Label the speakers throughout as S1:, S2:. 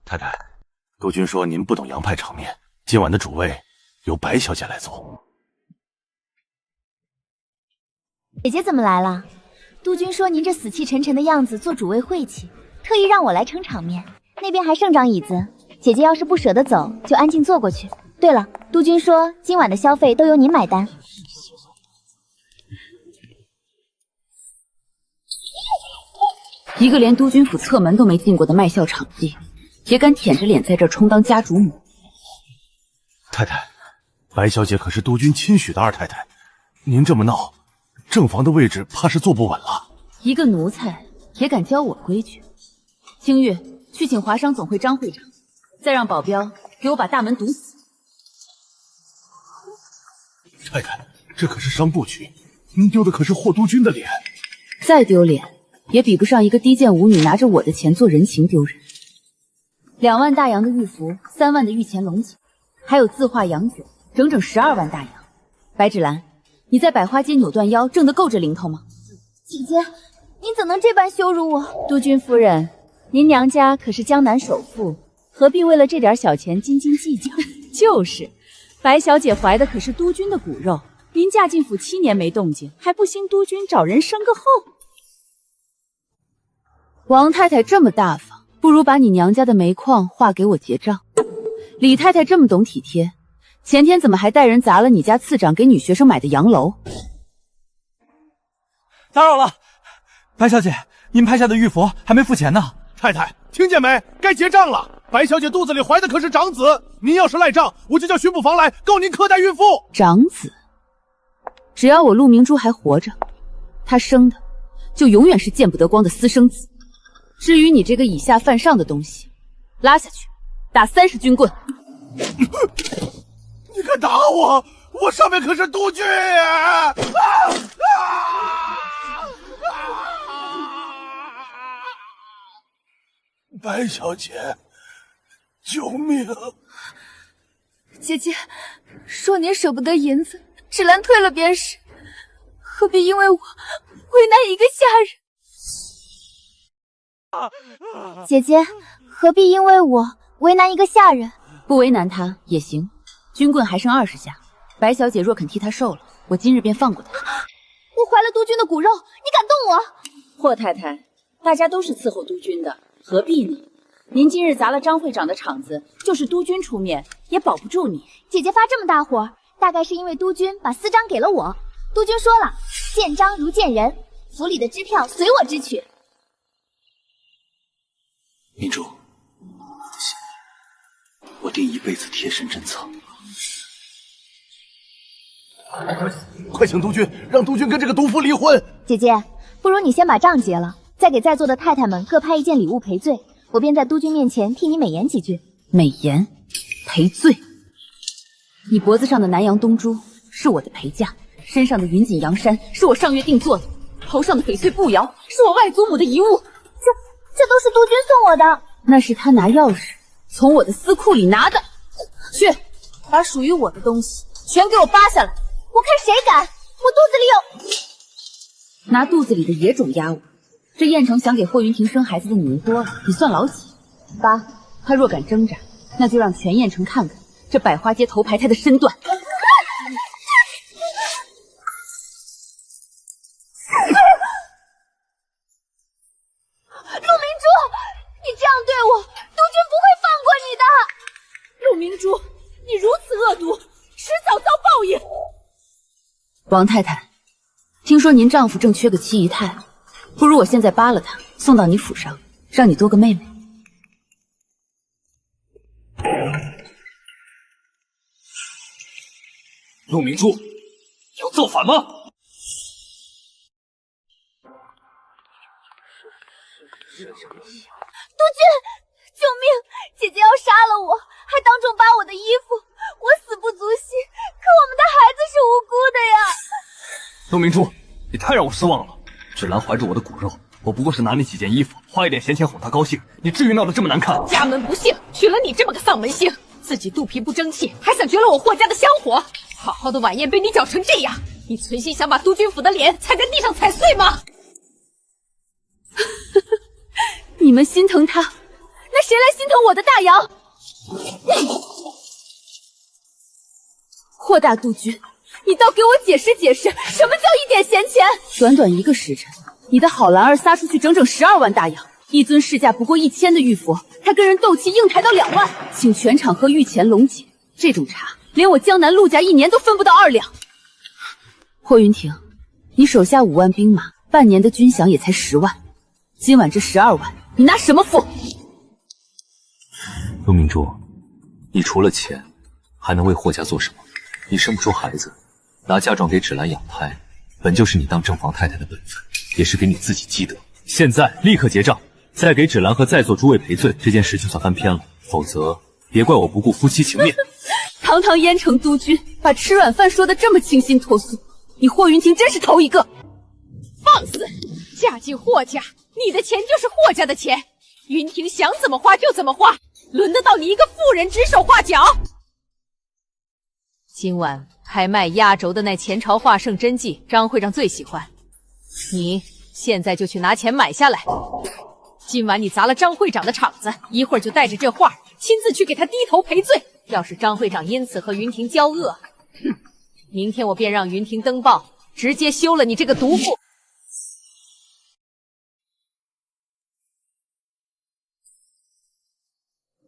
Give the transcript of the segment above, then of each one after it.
S1: 太太，督军说您不懂洋派场面，今晚的主位由白小姐来做。
S2: 姐姐怎么来了？督军说您这死气沉沉的样子做主位晦气，特意让我来撑场面。那边还剩张椅子，姐姐要是不舍得走，就安静坐过去。对了，督军说今晚的消费都由您买单。
S3: 一个连督军府侧门都没进过的卖笑场妓，也敢舔着脸在这儿充当家主母。
S1: 太太，白小姐可是督军亲许的二太太，您这么闹，正房的位置怕是坐不稳了。
S3: 一个奴才也敢教我规矩？清月，去请华商总会张会长，再让保镖给我把大门堵死。
S1: 太太，这可是商部曲，您丢的可是霍督军的脸。
S3: 再丢脸，也比不上一个低贱舞女拿着我的钱做人情丢人。2万大洋的玉符，3万的御前龙井，还有字画洋酒，整整12万大洋。白芷兰，你在百花街扭断腰，挣得够这零头吗？
S2: 姐姐，您怎能这般羞辱我？
S3: 督军夫人，您娘家可是江南首富，何必为了这点小钱斤斤计较？就是，白小姐怀的可是督军的骨肉，您嫁进府7年没动静，还不兴督军找人生个后？王太太这么大方，不如把你娘家的煤矿划给我结账。李太太这么懂体贴，前天怎么还带人砸了你家次长给女学生买的洋楼？
S4: 打扰了，白小姐，您拍下的玉佛还没付钱呢。
S1: 太太，听见没？该结账了。白小姐肚子里怀的可是长子，您要是赖账，我就叫巡捕房来告您苛待孕妇。
S3: 长子，只要我陆明珠还活着，她生的就永远是见不得光的私生子。至于你这个以下犯上的东西，拉下去，打30军棍。
S1: 你敢打我？我上面可是督军啊！白小姐，救命！
S2: 姐姐，说您舍不得银子，芷兰退了便是，何必因为我为难一个下人？姐姐，何必因为我为难一个下人？
S3: 不为难他也行，军棍还剩20下，白小姐若肯替他受了，我今日便放过他。
S2: 我怀了督军的骨肉，你敢动我？
S3: 霍太太，大家都是伺候督军的，何必呢？您今日砸了张会长的场子，就是督军出面也保不住你。
S2: 姐姐发这么大火，大概是因为督军把私章给了我。督军说了，见章如见人，府里的支票随我支取。
S1: 明珠，我定一辈子贴身珍藏。快请督军，让督军跟这个毒妇离婚。
S2: 姐姐，不如你先把账结了，再给在座的太太们各派一件礼物赔罪，我便在督军面前替你美言几句。
S3: 美言？赔罪？你脖子上的南洋东珠是我的陪嫁，身上的云锦洋衫是我上月定做的，头上的翡翠步摇是我外祖母的遗物。
S2: 这都是督军送我的。
S3: 那是他拿钥匙从我的私库里拿的。去，把属于我的东西全给我扒下来。
S2: 我看谁敢！我肚子里有……
S3: 拿肚子里的野种压我，这燕城想给霍云婷生孩子的女人多了，你算老几？扒，他若敢挣扎，那就让全燕城看看这百花街头牌胎的身段。
S2: 陆明珠，你这样对我，督军不会放过你的。
S3: 陆明珠，你如此恶毒，迟早遭报应。王太太，听说您丈夫正缺个七姨太，不如我现在扒了她，送到你府上，让你多个妹妹。
S4: 陆明珠，要造反吗？
S2: 督军，救命！姐姐要杀了我，还当众扒我的衣服，我死不足惜，可我们的孩子是无辜的呀。
S4: 陆明珠，你太让我失望了。芷兰怀着我的骨肉，我不过是拿你几件衣服，花一点闲钱哄她高兴，你至于闹得这么难看？
S5: 家门不幸，娶了你这么个丧门星，自己肚皮不争气，还想绝了我霍家的香火。好好的晚宴被你搅成这样，你存心想把督军府的脸踩在地上踩碎吗？
S3: 你们心疼他，那谁来心疼我的大洋？霍大督军，你倒给我解释解释，什么叫一点闲钱？短短1个时辰，你的好兰儿撒出去整整12万大洋，一尊市价不过1000的玉佛，他跟人斗气硬抬到2万，请全场喝御前龙井，这种茶连我江南陆家1年都分不到2两。霍云亭，你手下5万兵马，半年的军饷也才10万，今晚这12万，你拿什么付？
S4: 陆明珠，你除了钱，还能为霍家做什么？你生不出孩子，拿嫁妆给芷兰养胎，本就是你当正房太太的本分，也是给你自己积德。现在立刻结账，再给芷兰和在座诸位赔罪，这件事就算翻篇了。否则，别怪我不顾夫妻情面。
S3: 堂堂燕城督军，把吃软饭说得这么清新脱俗，你霍云亭真是头一个。
S5: 放肆！嫁进霍家，你的钱就是霍家的钱，云亭想怎么花就怎么花，轮得到你一个妇人指手画脚？今晚拍卖压轴的那前朝画圣真迹，张会长最喜欢，你现在就去拿钱买下来。今晚你砸了张会长的场子，一会儿就带着这画亲自去给他低头赔罪。要是张会长因此和云亭交恶，哼，明天我便让云亭登报，直接休了你这个毒妇。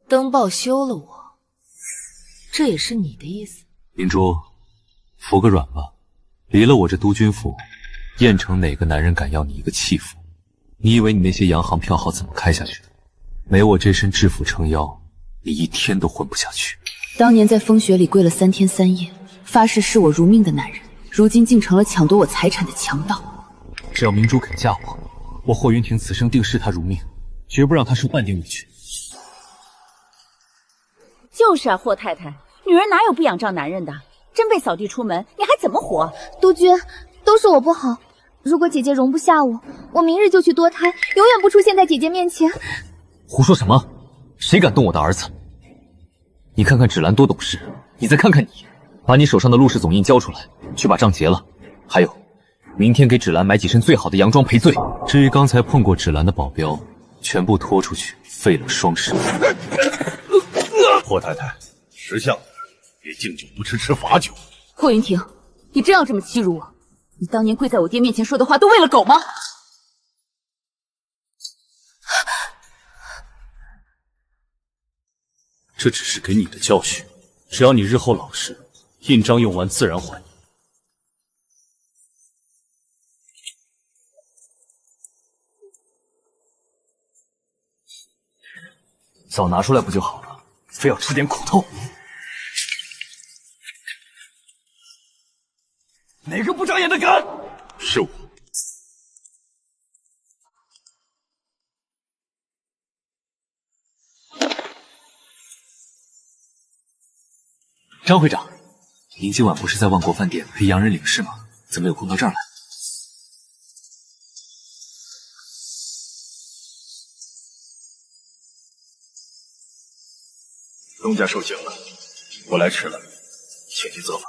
S5: 登报休了我，这也是你的意思？
S4: 明珠，服个软吧，离了我这督军府，燕城哪个男人敢要你一个弃妇？你以为你那些洋行票号怎么开下去的？没我这身制服撑腰，你一天都混不下去。
S3: 当年在风雪里跪了3天3夜，发誓视我如命的男人，如今竟成了抢夺我财产的强盗。
S4: 只要明珠肯嫁我霍云亭此生定视她如命，绝不让她受半点委屈。
S6: 就是啊，霍太太，女人哪有不仰仗男人的？真被扫地出门，你还怎么活？
S2: 督军，都是我不好。如果姐姐容不下我，我明日就去堕胎，永远不出现在姐姐面前。
S4: 胡说什么？谁敢动我的儿子？你看看芷兰多懂事，你再看看你，把你手上的陆氏总印交出来，去把账结了。还有，明天给芷兰买几身最好的洋装赔罪。至于刚才碰过芷兰的保镖，全部拖出去，废了双尸。
S1: 霍太太，识相点，别敬酒不吃吃罚酒。
S3: 霍云亭，你真要这么欺辱我？你当年跪在我爹面前说的话都喂了狗吗？
S1: 这只是给你的教训，只要你日后老实，印章用完自然还你。
S4: 早拿出来不就好了，非要吃点苦头。哪个不长眼的敢？
S1: 是我。
S4: 张会长，您今晚不是在万国饭店陪洋人领事吗？怎么有空到这儿来？
S1: 东家受惊了，我来迟了，请去责罚。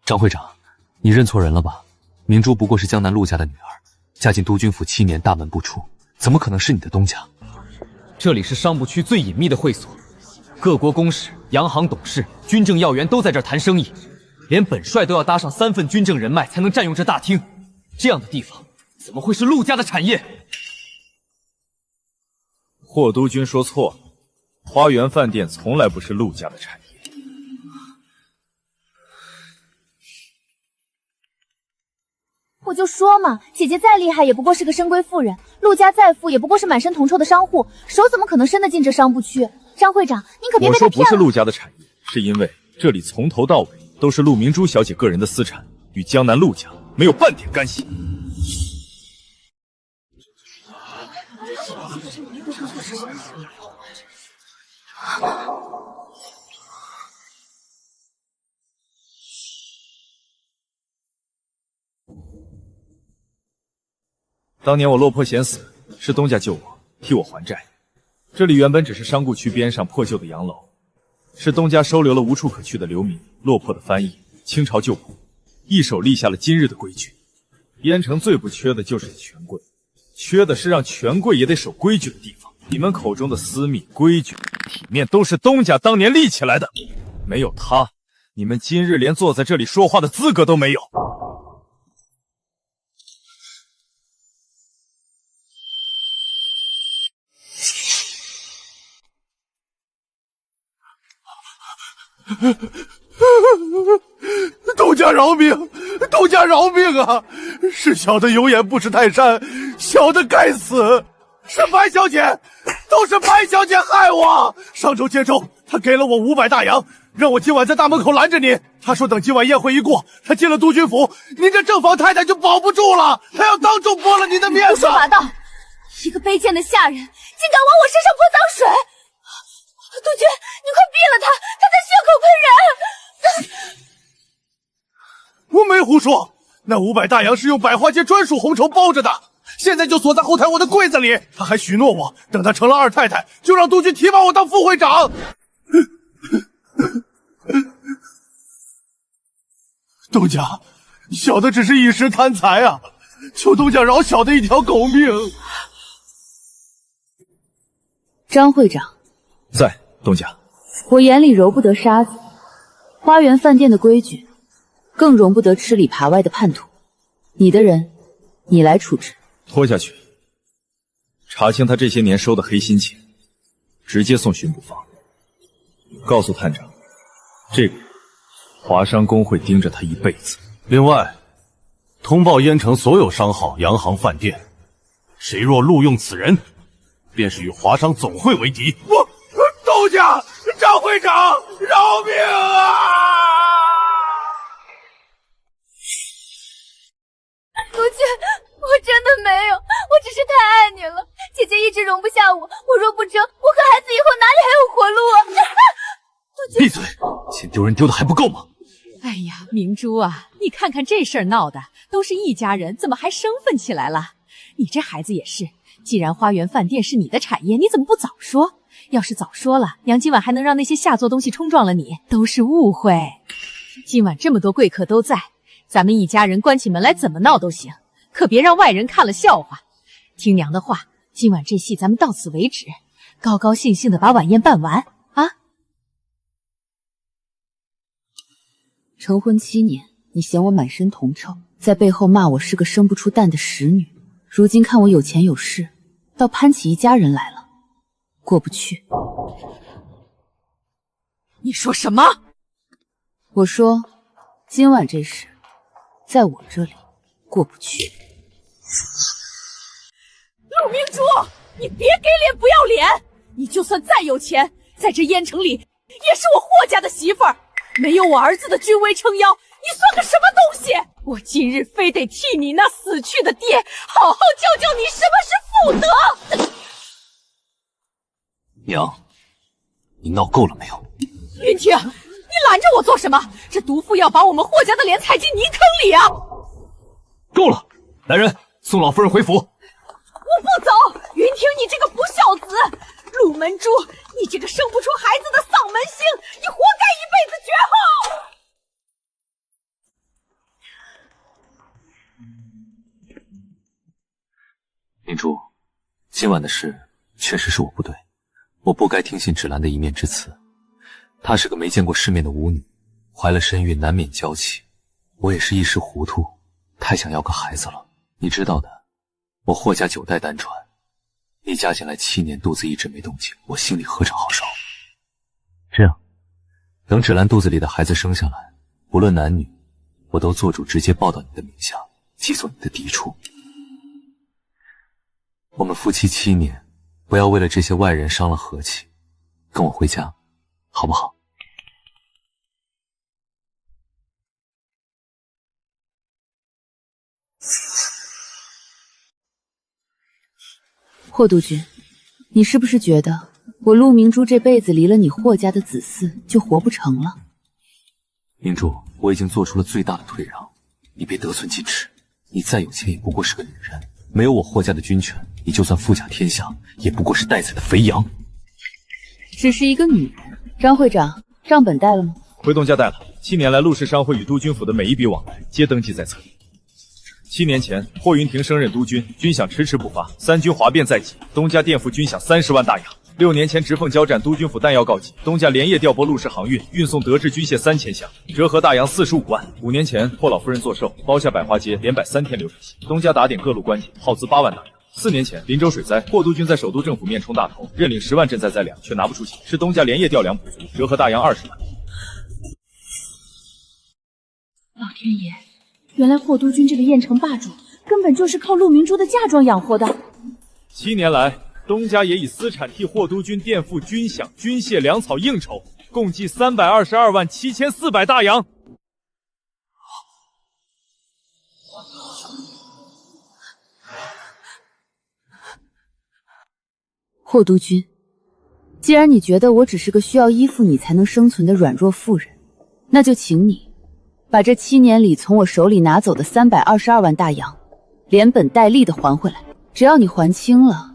S4: 张会长，你认错人了吧？明珠不过是江南陆家的女儿，嫁进督军府7年，大门不出，怎么可能是你的东家？这里是商部区最隐秘的会所，各国公使、洋行董事、军政要员都在这儿谈生意，连本帅都要搭上3份军政人脉才能占用这大厅。这样的地方，怎么会是陆家的产业？
S7: 霍督军说错了，花园饭店从来不是陆家的产业。
S2: 我就说嘛，姐姐再厉害也不过是个深闺妇人，陆家再富也不过是满身铜臭的商户，手怎么可能伸得进这商部区？张会长，您可别被他骗了。
S7: 我说不是陆家的产业，是因为这里从头到尾都是陆明珠小姐个人的私产，与江南陆家没有半点干系。当年我落魄险死，是东家救我，替我还债。这里原本只是商埠区边上破旧的洋楼，是东家收留了无处可去的流民、落魄的翻译、清朝旧仆，一手立下了今日的规矩。燕城最不缺的就是权贵，缺的是让权贵也得守规矩的地方。你们口中的私密、规矩、体面，都是东家当年立起来的，没有他，你们今日连坐在这里说话的资格都没有。
S1: 东家饶命！东家饶命啊！是小的有眼不识泰山，小的该死。是白小姐，都是白小姐害我。上周接州，她给了我500大洋，让我今晚在大门口拦着您。她说等今晚宴会一过，她进了督军府，您这正房太太就保不住了，她要当众驳了您的面子。
S3: 胡说八道！一个卑贱的下人，竟敢往我身上泼脏水！督军，你快毙了他，他在血口喷人！
S1: 我没胡说，那500大洋是用百花街专属红绸包着的，现在就锁在后台我的柜子里。他还许诺我，等他成了二太太，就让督军提拔我当副会长。东家，小的只是一时贪财啊，求东家饶小的一条狗命。
S3: 张会长，
S7: 在，东家。
S3: 我眼里揉不得沙子，花园饭店的规矩，更容不得吃里扒外的叛徒。你的人，你来处置。
S7: 拖下去，查清他这些年收的黑心钱，直接送巡捕房。告诉探长，这个人华商公会盯着他一辈子。
S1: 另外，通报燕城所有商号、洋行、饭店，谁若录用此人，便是与华商总会为敌。东家，张会长，饶命啊！
S2: 督军，我真的没有，我只是太爱你了。姐姐一直容不下我，我若不争，我和孩子以后哪里还有活路啊？督军，
S4: 闭嘴！钱丢人丢的还不够吗？
S5: 哎呀，明珠啊，你看看这事儿闹的，都是一家人，怎么还生分起来了？你这孩子也是，既然花园饭店是你的产业，你怎么不早说？要是早说了，娘今晚还能让那些下作东西冲撞了你，都是误会。今晚这么多贵客都在，咱们一家人关起门来怎么闹都行，可别让外人看了笑话。听娘的话，今晚这戏咱们到此为止，高高兴兴的把晚宴办完啊！
S3: 成婚7年，你嫌我满身铜臭，在背后骂我是个生不出蛋的使女。如今看我有钱有势，倒攀起一家人来了，过不去。
S5: 你说什么？
S3: 我说，今晚这事，在我这里过不去。
S5: 陆明珠，你别给脸不要脸！你就算再有钱，在这燕城里也是我霍家的媳妇儿，没有我儿子的君威撑腰，你算个什么东西？我今日非得替你那死去的爹好好教教你什么是妇德！
S4: 娘，你闹够了没有？
S5: 云婷，你拦着我做什么？这毒妇要把我们霍家的脸踩进泥坑里啊！
S4: 够了，来人，送老夫人回府。
S5: 我不走！云婷，你这个不孝子！陆门珠，你这个生不出孩子的丧门星，你活该一辈子绝后！
S4: 明珠，今晚的事确实是我不对，我不该听信芷兰的一面之词。她是个没见过世面的舞女，怀了身孕难免娇气。我也是一时糊涂，太想要个孩子了。你知道的，我霍家9代单传，你嫁进来7年，肚子一直没动静，我心里何尝好受？这样，等芷兰肚子里的孩子生下来，不论男女，我都做主直接报到你的名下，既做你的嫡出。我们夫妻7年，不要为了这些外人伤了和气，跟我回家，好不好？
S3: 霍督军，你是不是觉得我陆明珠这辈子离了你霍家的子嗣就活不成了？
S4: 明珠，我已经做出了最大的退让，你别得寸进尺。你再有钱也不过是个女人，没有我霍家的军权，你就算富甲天下，也不过是待宰的肥羊。
S3: 只是一个女人。张会长，账本带了吗？
S7: 回东家带了。7年来，陆氏商会与督军府的每一笔往来皆登记在册。7年前，霍云亭升任督军，军饷迟迟不发，三军哗变在即，东家垫付军饷30万大洋。6年前，直奉交战，督军府弹药告急，东家连夜调拨陆氏航运，运送德制军械3000箱，折合大洋45万。5年前，霍老夫人作寿，包下百花街，连摆3天流水席，东家打点各路关节，耗资8万大洋。4年前，林州水灾，霍督军在首都政府面冲大头，认领10万赈灾灾粮，却拿不出钱，是东家连夜调粮补足，折合大洋20万。
S6: 老天爷，原来霍督军这个雁城霸主根本就是靠陆明珠的嫁妆养活的。
S7: 7年来，东家也以私产替霍督军垫付军饷、军械、粮草应酬，共计322万7400大洋。
S3: 霍督军，既然你觉得我只是个需要依附你才能生存的软弱妇人，那就请你把这7年里从我手里拿走的322万大洋，连本带利的还回来。只要你还清了，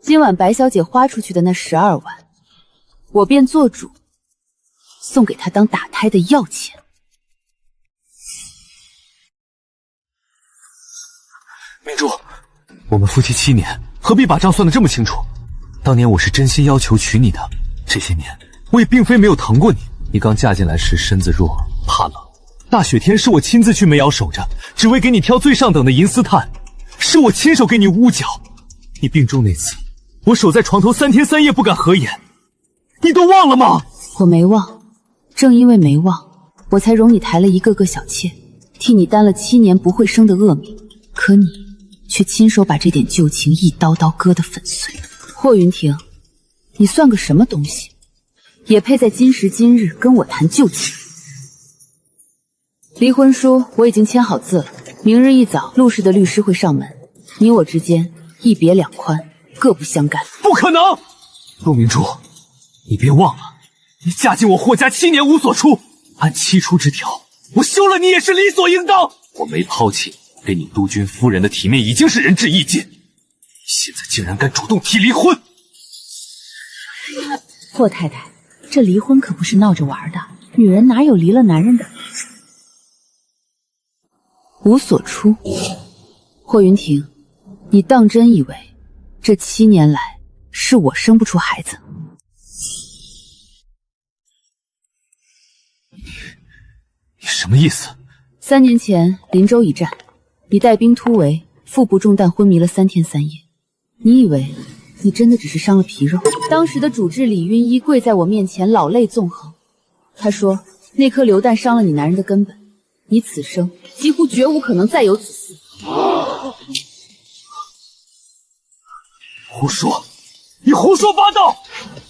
S3: 今晚白小姐花出去的那12万，我便做主送给她当打胎的药钱。
S4: 明珠，我们夫妻7年，何必把账算得这么清楚？当年我是真心要求娶你的，这些年我也并非没有疼过你。你刚嫁进来时身子弱，怕冷，大雪天是我亲自去煤窑守着，只为给你挑最上等的银丝炭，是我亲手给你捂脚。你病重那次，我守在床头3天3夜不敢合眼，你都忘了吗？
S3: 我没忘，正因为没忘，我才容你抬了一个个小妾，替你担了7年不会生的恶名，可你却亲手把这点旧情一刀刀割得粉碎。霍云亭，你算个什么东西，也配在今时今日跟我谈旧情？离婚书我已经签好字了，明日一早陆氏的律师会上门，你我之间一别两宽，各不相干。
S4: 不可能！陆明珠，你别忘了，你嫁进我霍家7年无所出，按7出之条，我休了你也是理所应当。我没抛弃你，给你督军夫人的体面已经是仁至义尽，现在竟然敢主动提离婚！
S6: 霍太太，这离婚可不是闹着玩的，女人哪有离了男人的？
S3: 无所出。霍云亭，你当真以为这7年来是我生不出孩子？
S4: 你什么意思
S3: ？3年前林州一战，你带兵突围，腹部中弹昏迷了3天3夜。你以为你真的只是伤了皮肉？当时的主治李云一跪在我面前，老泪纵横。他说那颗流弹伤了你男人的根本，你此生几乎绝无可能再有子嗣。
S4: 胡说！你胡说八道！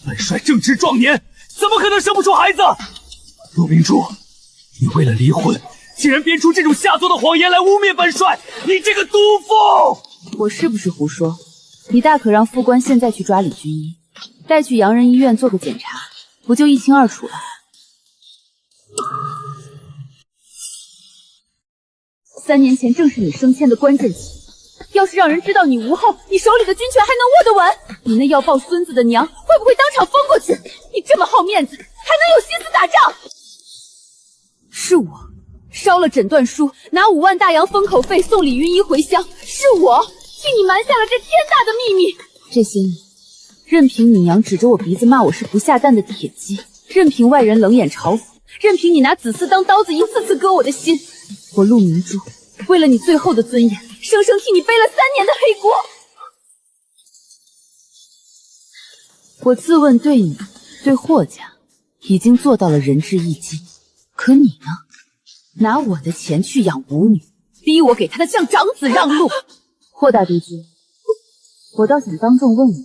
S4: 本帅正值壮年，怎么可能生不出孩子？陆明珠，你为了离婚，竟然编出这种下作的谎言来污蔑本帅！你这个毒妇！
S3: 我是不是胡说？你大可让副官现在去抓李军一，带去洋人医院做个检查，不就一清二楚了？3年前正是你升迁的关键期，要是让人知道你无后，你手里的军权还能握得稳？你那要抱孙子的娘会不会当场疯过去？你这么好面子，还能有心思打仗？是我烧了诊断书，拿5万大洋封口费送李云一回乡，是我替你瞒下了这天大的秘密。这些年，任凭你娘指着我鼻子骂我是不下蛋的铁鸡，任凭外人冷眼嘲讽，任凭你拿子嗣当刀子一次次割我的心，我陆明珠为了你最后的尊严，生生替你背了3年的黑锅。我自问对你，对霍家已经做到了仁至义尽，可你呢？拿我的钱去养舞女，逼我给他的向长子让路。霍大督军，我倒想当众问问，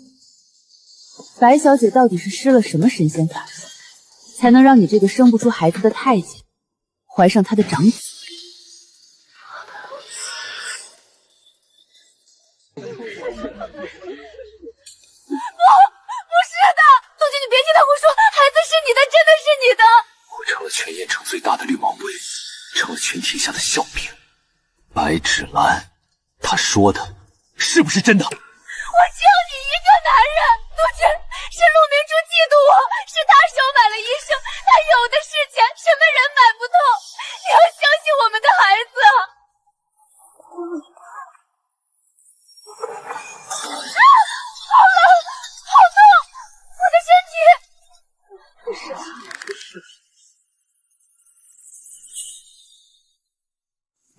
S3: 白小姐到底是施了什么神仙法术，才能让你这个生不出孩子的太监怀上他的长子？
S6: 不是的，督军，你别听他胡说，孩子是你的，真的是你的。
S4: 我成了全雁城最大的绿毛鬼，成了全天下的笑柄。白芷兰，他说的是不是真的？
S6: 我只有你一个男人，督军，是陆明珠嫉妒我，是他收买了医生，他有的是钱，什么人买不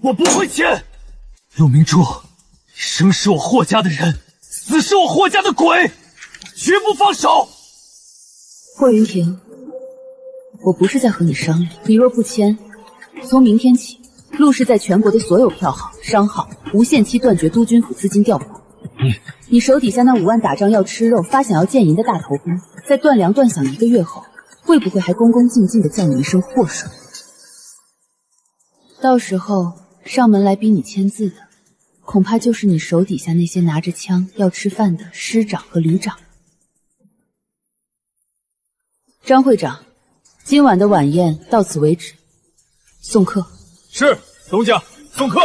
S4: 我不会签。陆明珠，生是我霍家的人，死是我霍家的鬼，我绝不放手。
S3: 霍云婷，我不是在和你商量，你若不签，从明天起，陆氏在全国的所有票号、商号无限期断绝督军府资金调拨。你手底下那5万打仗要吃肉、发想要建营的大头兵，在断粮断饷1个月后，会不会还恭恭敬敬地叫你一声霍顺？到时候上门来逼你签字的，恐怕就是你手底下那些拿着枪要吃饭的师长和旅长。张会长，今晚的晚宴到此为止，送客。
S7: 是，东家，送客。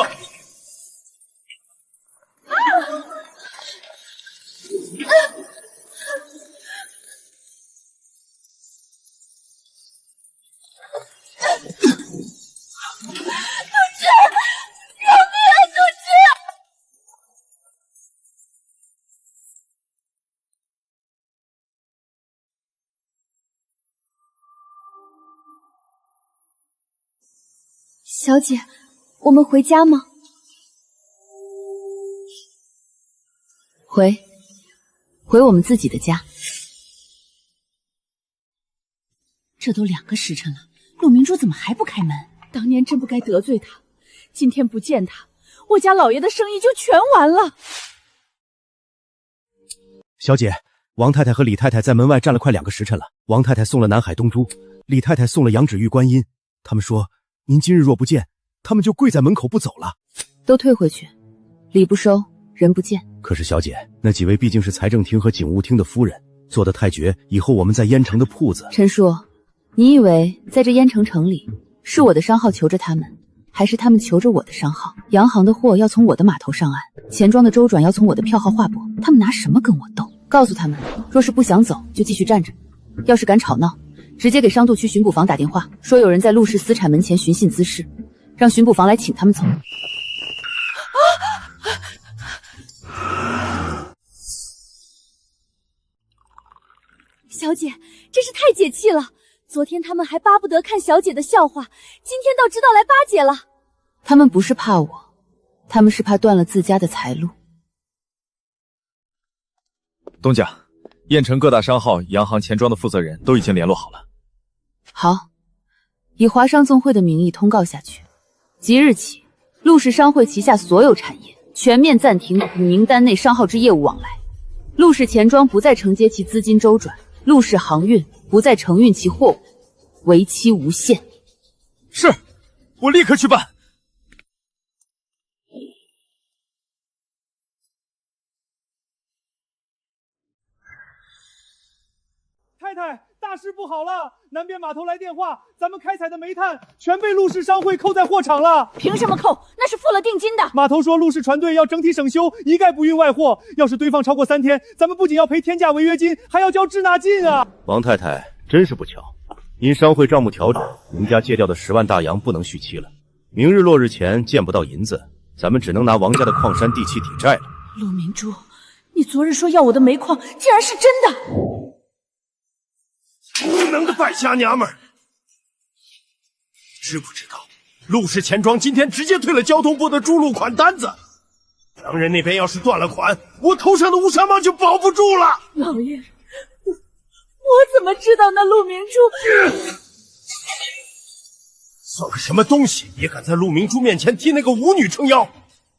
S2: 小姐，我们回家吗？
S3: 回我们自己的家。
S6: 这都2个时辰了，陆明珠怎么还不开门？当年真不该得罪他，今天不见他，我家老爷的生意就全完了。
S1: 小姐，王太太和李太太在门外站了快2个时辰了。王太太送了南海东珠，李太太送了羊脂玉观音。他们说您今日若不见，他们就跪在门口不走了。
S3: 都退回去，礼不收，人不见。
S1: 可是小姐，那几位毕竟是财政厅和警务厅的夫人，做得太绝，以后我们在燕城的铺子……
S3: 陈叔，你以为在这燕城城里，是我的商号求着他们，还是他们求着我的商号？洋行的货要从我的码头上岸，钱庄的周转要从我的票号划拨，他们拿什么跟我斗？告诉他们，若是不想走，就继续站着；要是敢吵闹，直接给商渡区巡捕房打电话，说有人在陆氏私产门前寻衅滋事，让巡捕房来请他们走。
S6: 小姐，真是太解气了！昨天他们还巴不得看小姐的笑话，今天倒知道来巴结了。
S3: 他们不是怕我，他们是怕断了自家的财路。
S7: 东家，燕城各大商号、洋行、钱庄的负责人都已经联络好了。
S3: 好，以华商总会的名义通告下去，即日起，陆氏商会旗下所有产业全面暂停与名单内商号之业务往来，陆氏钱庄不再承接其资金周转，陆氏航运不再承运其货物，为期无限。
S7: 是，我立刻去办。
S8: 太太，大事不好了！南边码头来电话，咱们开采的煤炭全被陆氏商会扣在货场了。
S6: 凭什么扣？那是付了定金的。
S8: 码头说陆氏船队要整体省修，一概不运外货。要是堆放超过3天，咱们不仅要赔天价违约金，还要交滞纳金啊！
S1: 王太太，真是不巧，因商会账目调整，您家借调的10万大洋不能续期了。明日落日前见不到银子，咱们只能拿王家的矿山地契抵债了。
S6: 陆明珠，你昨日说要我的煤矿，竟然是真的！
S1: 无能的败家娘们儿！知不知道，陆氏钱庄今天直接退了交通部的注入款单子。洋人那边要是断了款，我头上的乌纱帽就保不住了。
S6: 老爷，我怎么知道那陆明珠？
S1: 算个什么东西，也敢在陆明珠面前替那个舞女撑腰？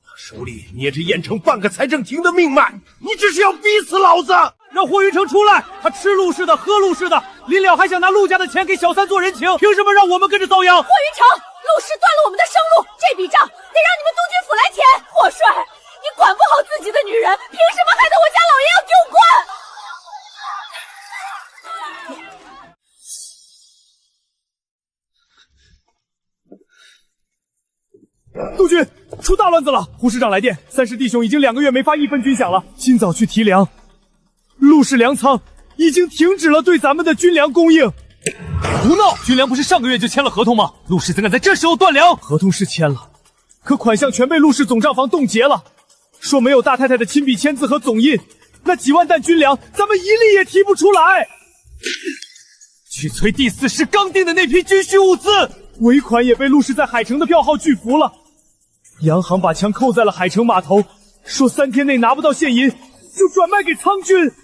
S1: 他手里捏着燕城半个财政厅的命脉，你这是要逼死老子！
S8: 让霍云城出来！他吃陆氏的，喝陆氏的，临了还想拿陆家的钱给小三做人情，凭什么让我们跟着遭殃？
S6: 霍云城，陆氏断了我们的生路，这笔账得让你们督军府来填。霍帅，你管不好自己的女人，凭什么害得我家老爷要丢官？
S8: 督军，出大乱子了！胡师长来电，3师弟兄已经2个月没发1分军饷了，今早去提粮。陆氏粮仓已经停止了对咱们的军粮供应。
S4: 胡闹！军粮不是上个月就签了合同吗？陆氏怎敢在这时候断粮？
S8: 合同是签了，可款项全被陆氏总账房冻结了，说没有大太太的亲笔签字和总印，那几万担军粮咱们一粒也提不出来。
S4: 去催第4师刚定的那批军需物资，
S8: 尾款也被陆氏在海城的票号拒服了。洋行把枪扣在了海城码头，说3天内拿不到现银，就转卖给苍军。
S4: 怎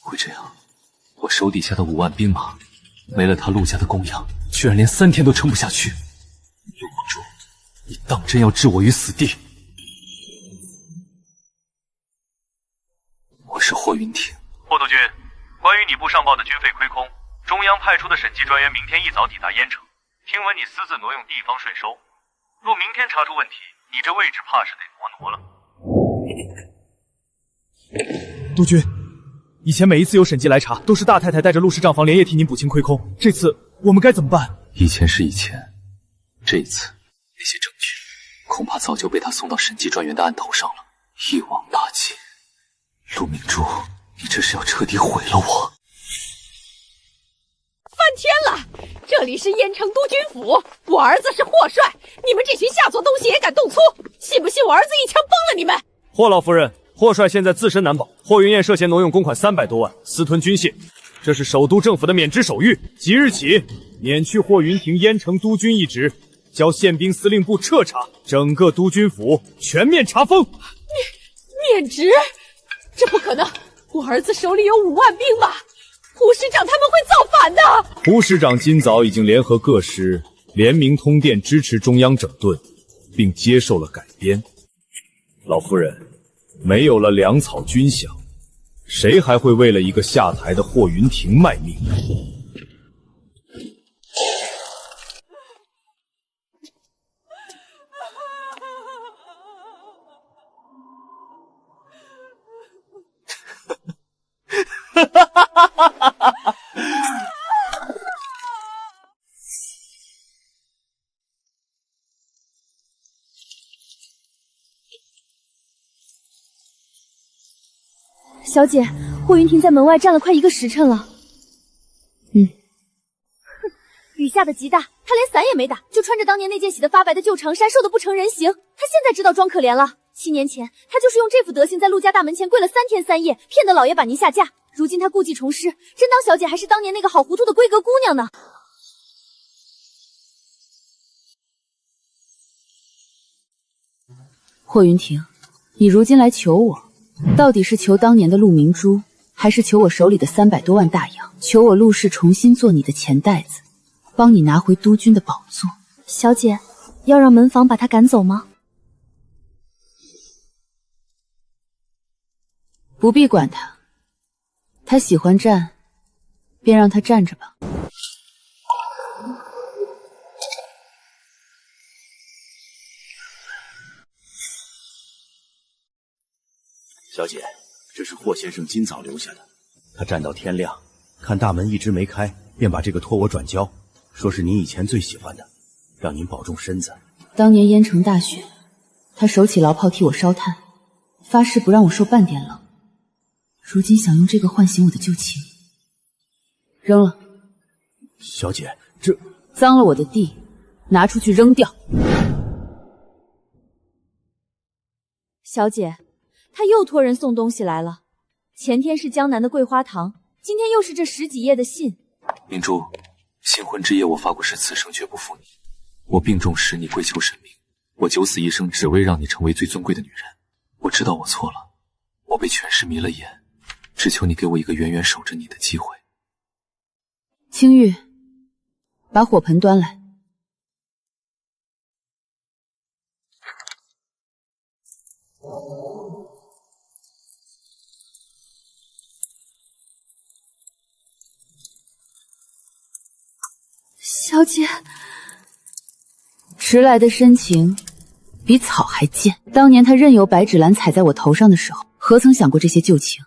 S4: 么会这样？我手底下的5万兵马，没了他陆家的供养，居然连3天都撑不下去。陆明珠，你当真要置我于死地？我是霍云亭。
S9: 霍督军，关于你部上报的军费亏空，中央派出的审计专员明天一早抵达燕城，听闻你私自挪用地方税收，若明天查出问题，你这位置怕是得挪了。
S8: 督军，以前每一次有审计来查，都是大太太带着陆氏账房连夜替您补清亏空，这次我们该怎么办？
S4: 以前是以前，这一次那些证据恐怕早就被他送到审计专员的案头上了，一网打尽。陆明珠，你这是要彻底毁了我！
S5: 翻天了！这里是燕城督军府，我儿子是霍帅，你们这群下作东西也敢动粗？信不信我儿子一枪崩了你们？
S8: 霍老夫人，霍帅现在自身难保，霍云燕涉嫌挪用公款300多万，私吞军械，这是首都政府的免职手谕，即日起免去霍云亭燕城督军一职，交宪兵司令部彻查，整个督军府全面查封。
S5: 免职？这不可能！我儿子手里有5万兵马，胡师长他们会造反的。
S7: 胡师长今早已经联合各师联名通电支持中央整顿，并接受了改编。老夫人，没有了粮草军饷，谁还会为了一个下台的霍云亭卖命？
S2: 小姐，霍云亭在门外站了快1个时辰了。哼，雨下的极大，他连伞也没打，就穿着当年那件洗得发白的旧长衫，瘦得不成人形。他现在知道装可怜了。7年前，他就是用这副德行在陆家大门前跪了3天3夜，骗得老爷把您下嫁。如今他故技重施，真当小姐还是当年那个好糊涂的闺阁姑娘呢。
S3: 霍云亭，你如今来求我，到底是求当年的陆明珠，还是求我手里的300多万大洋？求我陆氏重新做你的钱袋子，帮你拿回督军的宝座？
S2: 小姐，要让门房把他赶走吗？
S3: 不必管他，他喜欢站，便让他站着吧。
S1: 小姐，这是霍先生今早留下的。他站到天亮，看大门一直没开，便把这个托我转交，说是您以前最喜欢的，让您保重身子。
S3: 当年燕城大雪，他手起牢炮替我烧炭，发誓不让我受半点冷。如今想用这个唤醒我的旧情，扔了。
S1: 小姐，这
S3: 脏了我的地，拿出去扔掉。
S2: 小姐，他又托人送东西来了。前天是江南的桂花糖，今天又是这10几页的信。
S4: 明珠，新婚之夜我发过誓，此生绝不负你。我病重时你跪求神明，我九死一生，只为让你成为最尊贵的女人。我知道我错了，我被权势迷了眼，只求你给我一个远远守着你的机会。
S3: 青玉，把火盆端来。
S2: 小姐，
S3: 迟来的深情比草还贱。当年他任由白芷兰踩在我头上的时候，何曾想过这些旧情？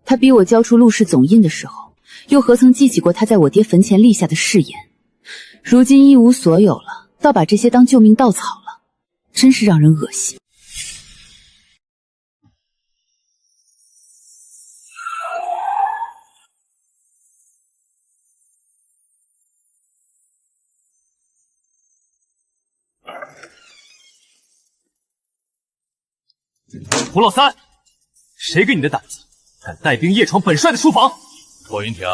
S3: 他逼我交出陆氏总印的时候，又何曾记起过他在我爹坟前立下的誓言？如今一无所有了，倒把这些当救命稻草了，真是让人恶心。
S8: 胡老三，谁给你的胆子，敢带兵夜闯本帅的书房？
S9: 霍云亭，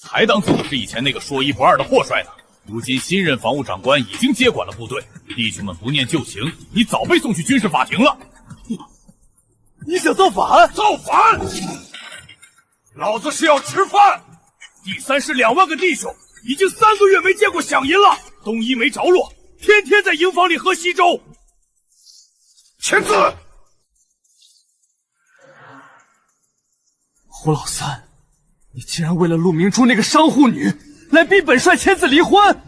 S9: 还当自己是以前那个说一不二的霍帅呢？
S7: 如今新任防务长官已经接管了部队，弟兄们不念旧情，你早被送去军事法庭了。
S1: 你想造反？
S7: 造反！老子是要吃饭。第三师2万个弟兄已经3个月没见过饷银了，冬衣没着落，天天在营房里喝稀粥。签字。
S4: 胡老三，你竟然为了陆明珠那个商户女来逼本帅签字离婚！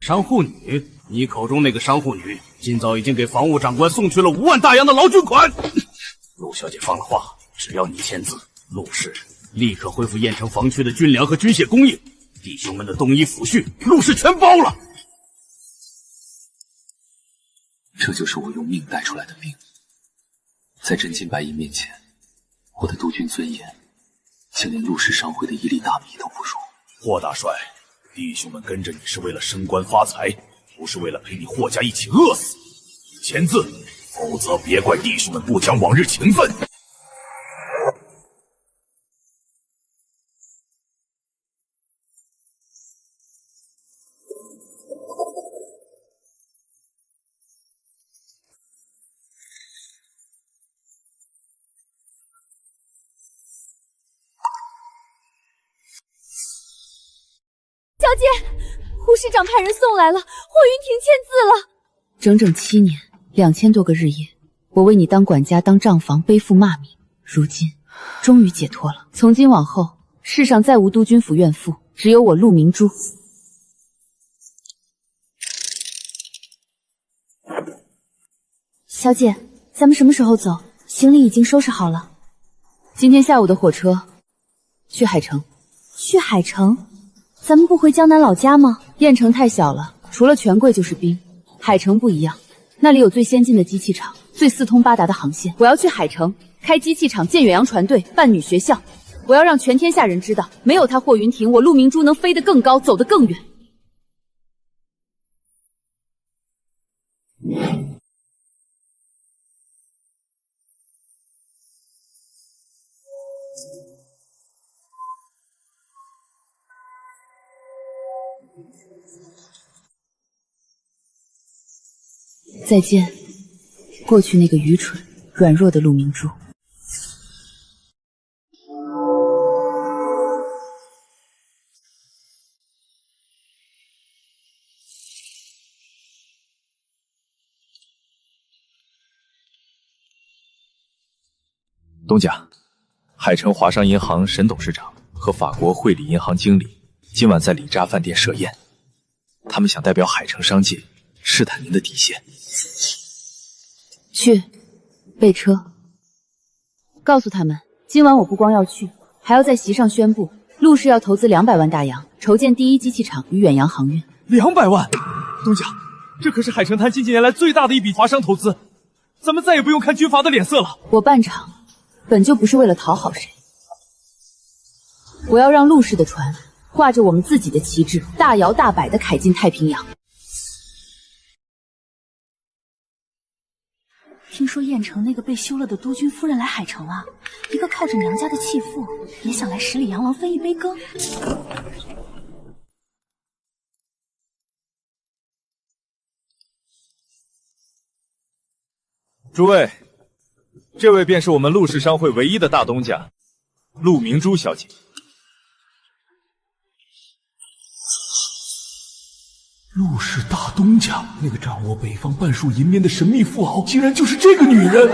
S1: 商户女？你口中那个商户女，今早已经给防务长官送去了5万大洋的劳军款。陆小姐放了话，只要你签字，陆氏立刻恢复燕城防区的军粮和军械供应，弟兄们的冬衣抚恤，陆氏全包了。
S4: 这就是我用命带出来的兵，在真金白银面前，我的督军尊严，竟连陆氏商会的1粒大米都不如。
S7: 霍大帅，弟兄们跟着你是为了升官发财，不是为了陪你霍家一起饿死。签字，否则别怪弟兄们不讲往日情分。
S6: 小姐，胡师长派人送来了，霍云婷签字了。
S3: 整整7年，2000多个日夜，我为你当管家、当账房，背负骂名，如今终于解脱了。从今往后，世上再无督军府怨妇，只有我陆明珠。
S2: 小姐，咱们什么时候走？行李已经收拾好了。
S3: 今天下午的火车，去海城。
S2: 去海城？咱们不回江南老家吗？
S3: 燕城太小了，除了权贵就是兵。海城不一样，那里有最先进的机器厂，最四通八达的航线。我要去海城开机器厂，建远洋船队，办女学校。我要让全天下人知道，没有他霍云婷，我陆明珠能飞得更高，走得更远。再见，过去那个愚蠢、软弱的陆明珠。
S7: 东家，海城华商银行沈董事长和法国汇理银行经理今晚在里扎饭店设宴，他们想代表海城商界试探您的底线。
S3: 去，备车。告诉他们，今晚我不光要去，还要在席上宣布，陆氏要投资200万大洋，筹建第1机器厂与远洋航运。
S8: 200万！东家，这可是海城滩近几年来最大的一笔华商投资，咱们再也不用看军阀的脸色了。
S3: 我办厂本就不是为了讨好谁，我要让陆氏的船挂着我们自己的旗帜，大摇大摆地开进太平洋。
S6: 听说燕城那个被休了的督军夫人来海城了，一个靠着娘家的弃妇，也想来十里洋郎分一杯羹。
S7: 诸位，这位便是我们陆氏商会唯一的大东家，陆明珠小姐。
S1: 陆氏大东家，那个掌握北方半数银面的神秘富豪，竟然就是这个女人。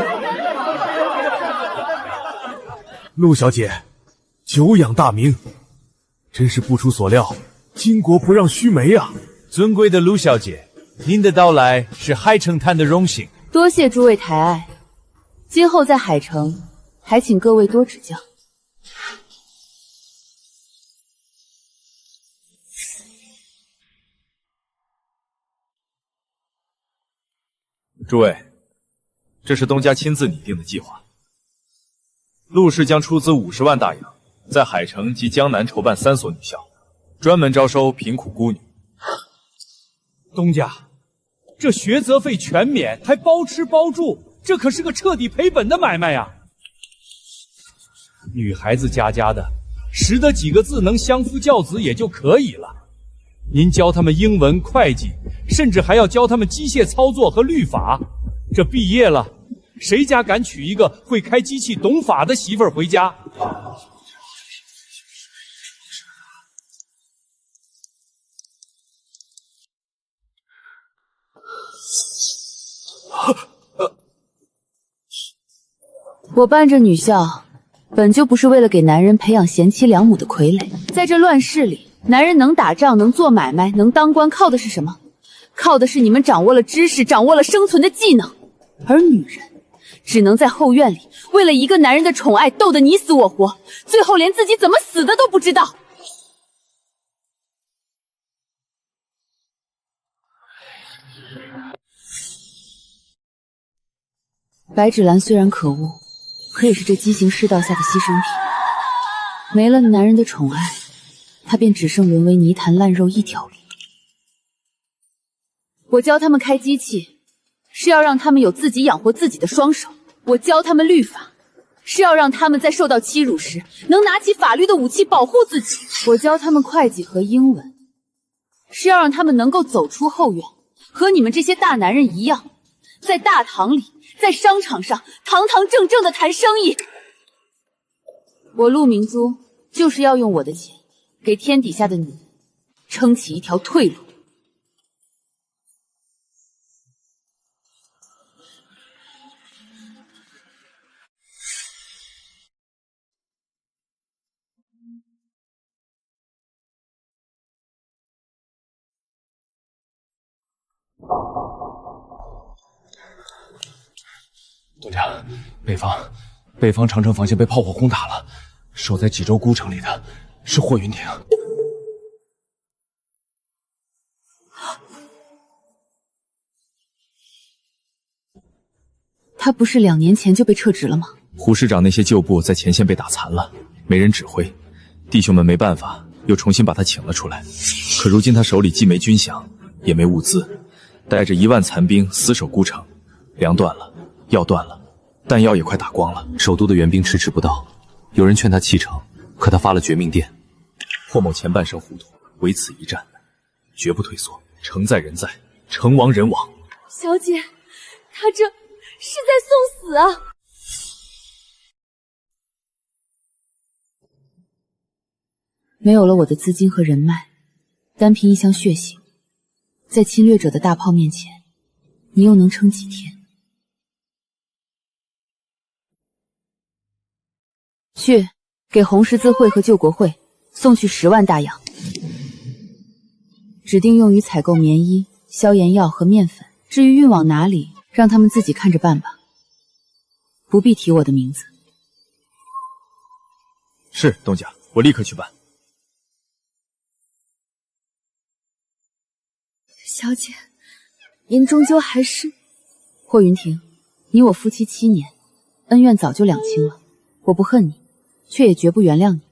S1: 陆小姐，久仰大名，真是不出所料，巾帼不让须眉啊！
S8: 尊贵的陆小姐，您的到来是海城滩的荣幸。
S3: 多谢诸位抬爱，今后在海城，还请各位多指教。
S7: 诸位，这是东家亲自拟定的计划。陆氏将出资50万大洋，在海城及江南筹办3所女校，专门招收贫苦孤女。
S8: 东家，这学则费全免，还包吃包住，这可是个彻底赔本的买卖呀！女孩子家家的，识得几个字能相夫教子也就可以了，
S7: 您教他们英文、会计，甚至还要教他们机械操作和律法。这毕业了，谁家敢娶一个会开机器、懂法的媳妇儿回家？
S3: 我办这女校，本就不是为了给男人培养贤妻良母的傀儡。在这乱世里，男人能打仗、能做买卖、能当官，靠的是什么？靠的是你们掌握了知识，掌握了生存的技能。而女人只能在后院里为了一个男人的宠爱斗得你死我活，最后连自己怎么死的都不知道。白芷兰虽然可恶，可也是这畸形世道下的牺牲品。没了男人的宠爱，她便只剩沦为泥潭烂肉一条路。我教他们开机器，是要让他们有自己养活自己的双手；我教他们律法，是要让他们在受到欺辱时，能拿起法律的武器保护自己；我教他们会计和英文，是要让他们能够走出后院，和你们这些大男人一样，在大堂里，在商场上堂堂正正的谈生意。我陆明珠就是要用我的钱，给天底下的女人撑起一条退路。
S4: 东家，北方长城防线被炮火轰打了，守在济州孤城里的是霍云亭。
S3: 他不是2年前就被撤职了吗？
S7: 胡师长那些旧部在前线被打残了，没人指挥，弟兄们没办法，又重新把他请了出来。可如今他手里既没军饷，也没物资，带着1万残兵死守孤城，粮断了，药断了，弹药也快打光了。
S4: 首都的援兵迟迟不到，有人劝他弃城，可他发了绝命电。
S7: 霍某前半生糊涂，唯此一战，绝不退缩。城在人在，城亡人亡。
S6: 小姐，他这是在送死啊！
S3: 没有了我的资金和人脉，单凭一箱血型，在侵略者的大炮面前，你又能撑几天？去给红十字会和救国会送去10万大洋，指定用于采购棉衣、消炎药和面粉。至于运往哪里，让他们自己看着办吧，不必提我的名字。
S7: 是，东家，我立刻去办。
S6: 小姐，您终究还是……
S3: 霍云亭，你我夫妻7年，恩怨早就两清了。我不恨你，却也绝不原谅你。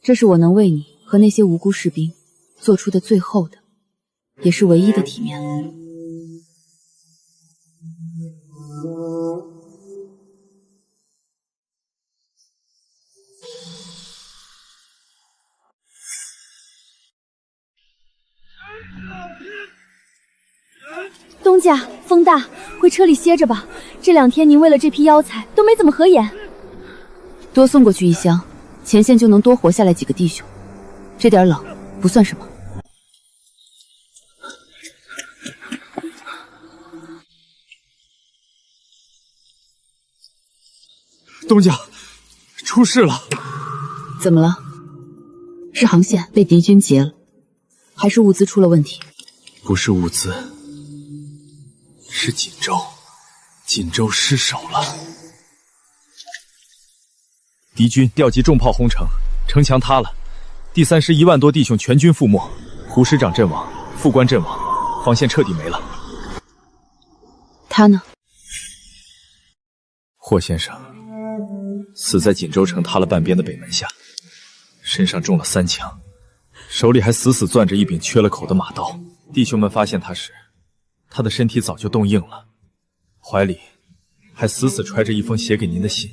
S3: 这是我能为你和那些无辜士兵做出的最后的，也是唯一的体面了。
S6: 东家，风大，回车里歇着吧。这2天您为了这批药材都没怎么合眼。
S3: 多送过去1箱，前线就能多活下来几个弟兄。这点冷不算什么。
S7: 东家，出事了！
S3: 怎么了？是航线被敌军截了，还是物资出了问题？
S7: 不是物资，是锦州，锦州失守了。敌军调集重炮轰城，城墙塌了，第3师1万多弟兄全军覆没，胡师长阵亡，副官阵亡，防线彻底没了。
S3: 他呢？
S7: 霍先生死在锦州城塌了半边的北门下，身上中了3枪，手里还死死攥着一柄缺了口的马刀。弟兄们发现他时，他的身体早就冻硬了，怀里还死死揣着一封写给您的信。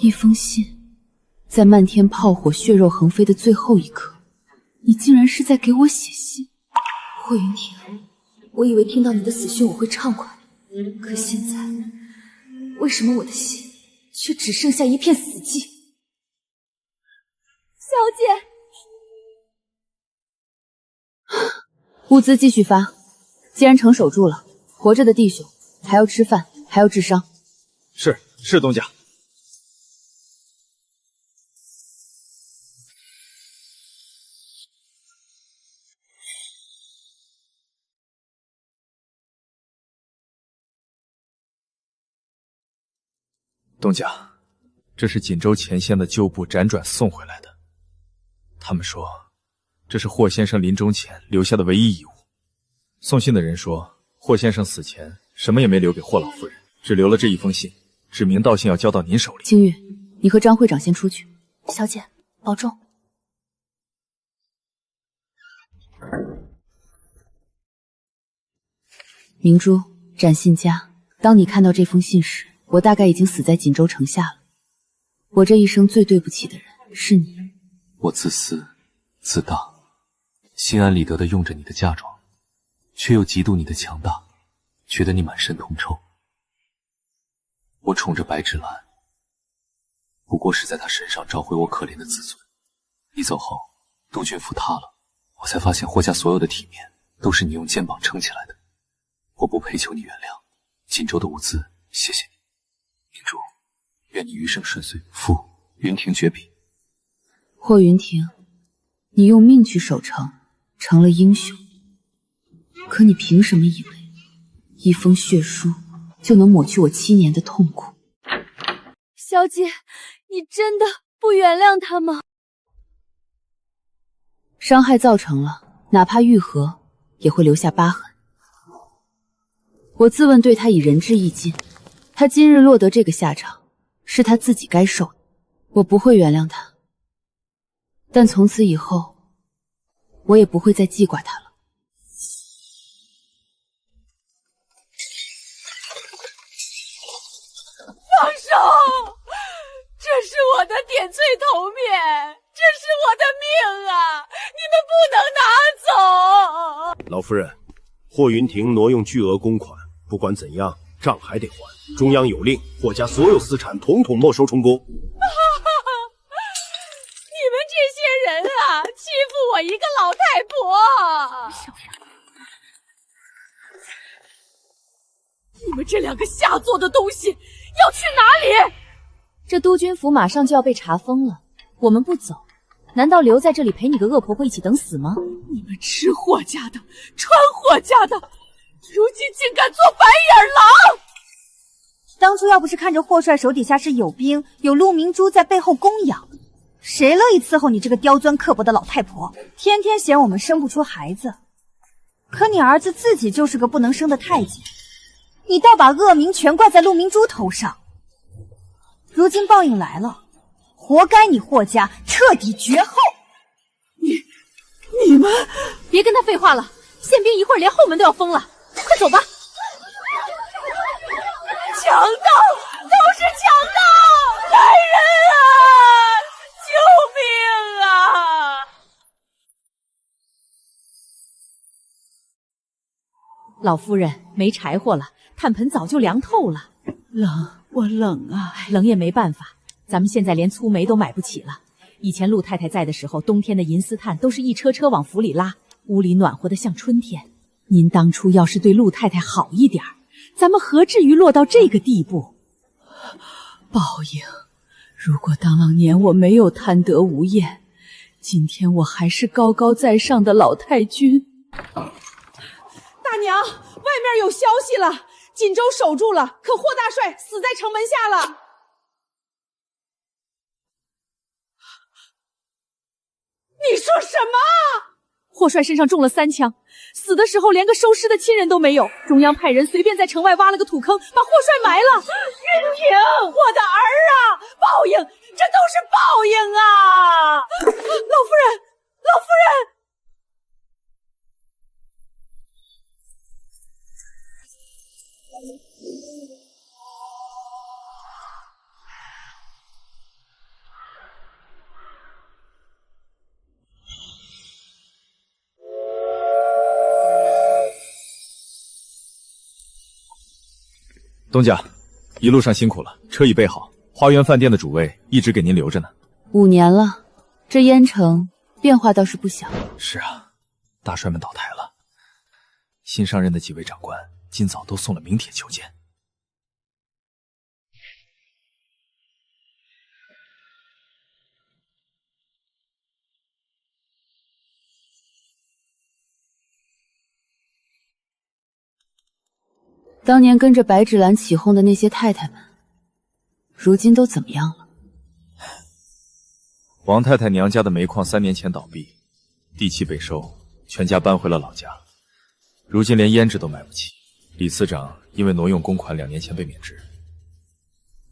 S3: 一封信，在漫天炮火、血肉横飞的最后一刻，你竟然是在给我写信。霍云婷，我以为听到你的死讯我会畅快，可现在为什么我的心却只剩下一片死寂？
S6: 小姐，
S3: 物资继续发。既然城守住了，活着的弟兄还要吃饭，还要治伤。
S8: 是东家。东家，这是锦州前线的旧部辗转送回来的。他们说，这是霍先生临终前留下的唯一遗物。送信的人说，霍先生死前什么也没留给霍老夫人，只留了这一封信，指名道姓要交到您手里。
S3: 清月，你和张会长先出去。
S6: 小姐保重。
S3: 明珠，展信家，当你看到这封信时，我大概已经死在锦州城下了。我这一生最对不起的人是你。
S4: 我自私自大，心安理得地用着你的嫁妆，却又嫉妒你的强大，觉得你满身铜臭。我宠着白芷兰，不过是在她身上找回我可怜的自尊。你走后，督军府塌了，我才发现霍家所有的体面都是你用肩膀撑起来的。我不配求你原谅，锦州的物资，谢谢你。明珠，愿你余生顺遂。父，云婷绝笔。
S3: 霍云婷，你用命去守城，成了英雄。可你凭什么以为一封血书就能抹去我7年的痛苦？
S6: 小姐，你真的不原谅他吗？
S3: 伤害造成了，哪怕愈合，也会留下疤痕。我自问对他已仁至义尽，他今日落得这个下场，是他自己该受的。我不会原谅他，但从此以后，我也不会再记挂他了。
S6: 放手！这是我的点翠头面，这是我的命啊！你们不能拿走！
S10: 老夫人，霍云婷挪用巨额公款，不管怎样，账还得还。中央有令，霍家所有私产统统没收充公。
S6: 你们这些人啊，欺负我一个老太婆！你们这两个下作的东西要去哪里？
S3: 这督军府马上就要被查封了，我们不走，难道留在这里陪你个恶婆婆一起等死吗？
S6: 你们吃霍家的，穿霍家的，如今竟敢做白眼狼！
S2: 当初要不是看着霍帅手底下是有兵，有陆明珠在背后供养，谁乐意伺候你这个刁钻刻薄的老太婆？天天嫌我们生不出孩子，可你儿子自己就是个不能生的太监，你倒把恶名全怪在陆明珠头上。如今报应来了，活该你霍家彻底绝后！
S6: 你们
S5: 别跟他废话了，宪兵一会儿连后门都要封了，快走吧！
S6: 强盗，都是强盗！来人啊！救命啊！
S5: 老夫人，没柴火了，炭盆早就凉透了。
S6: 冷，我冷啊！
S5: 冷也没办法，咱们现在连粗煤都买不起了。以前陆太太在的时候，冬天的银丝炭都是一车车往府里拉，屋里暖和的像春天。您当初要是对陆太太好一点，咱们何至于落到这个地步？
S6: 报应！如果当了年我没有贪得无厌，今天我还是高高在上的老太君。
S11: 大娘，外面有消息了，锦州守住了，可霍大帅死在城门下了。你说什么？
S5: 霍帅身上中了3枪，死的时候连个收尸的亲人都没有，中央派人随便在城外挖了个土坑，把霍帅埋了。
S11: 云婷，我的儿啊！报应，这都是报应啊！老夫人，老夫人！
S7: 东家，一路上辛苦了，车已备好，花园饭店的主位一直给您留着呢。
S3: 5年了，这燕城变化倒是不小。
S7: 是啊，大帅们倒台了，新上任的几位长官今早都送了名帖求见。
S3: 当年跟着白芷兰起哄的那些太太们，如今都怎么样了？
S7: 王太太娘家的煤矿3年前倒闭，地契被收，全家搬回了老家，如今连胭脂都买不起。李司长因为挪用公款2年前被免职，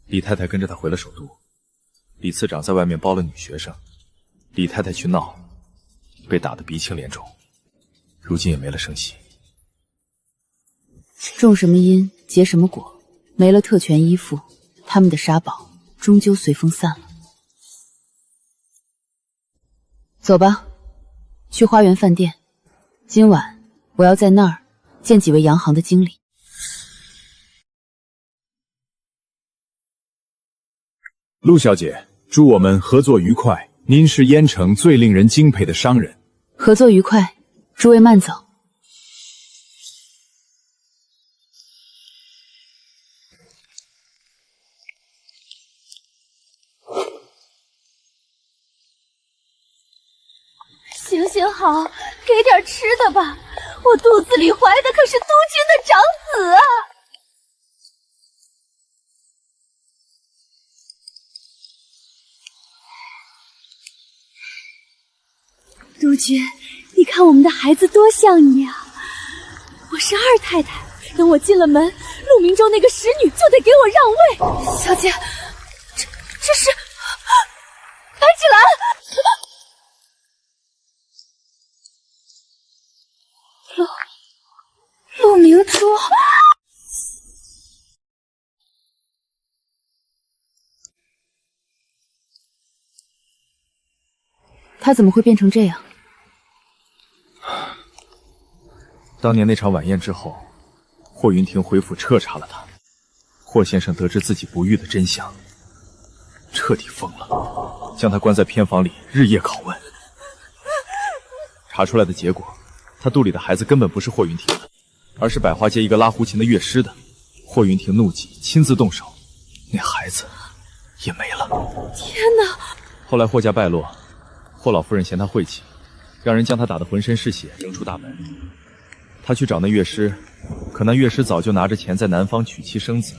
S7: 李太太跟着他回了首都，李次长在外面包了女学生，李太太去闹，被打得鼻青脸肿，如今也没了声息。
S3: 种什么因结什么果，没了特权依附，他们的沙堡终究随风散了。走吧，去花园饭店，今晚我要在那儿见几位洋行的经理。
S12: 陆小姐，祝我们合作愉快。您是燕城最令人敬佩的商人。
S3: 合作愉快，诸位慢走。
S6: 行行好，给点吃的吧，我肚子里怀的可是督军的长子啊！督军，你看我们的孩子多像你啊！我是二太太，等我进了门，陆明州那个使女就得给我让位。小姐，这是白芷兰。陆明珠，
S3: 他怎么会变成这样？
S7: 当年那场晚宴之后，霍云亭回府彻查了他，霍先生得知自己不育的真相，彻底疯了，将他关在偏房里日夜拷问。查出来的结果，他肚里的孩子根本不是霍云亭的，而是百花街一个拉胡琴的乐师的。霍云亭怒极，亲自动手，那孩子也没了。
S6: 天哪！
S7: 后来霍家败落，霍老夫人嫌他晦气，让人将他打得浑身是血，扔出大门。他去找那乐师，可那乐师早就拿着钱在南方娶妻生子，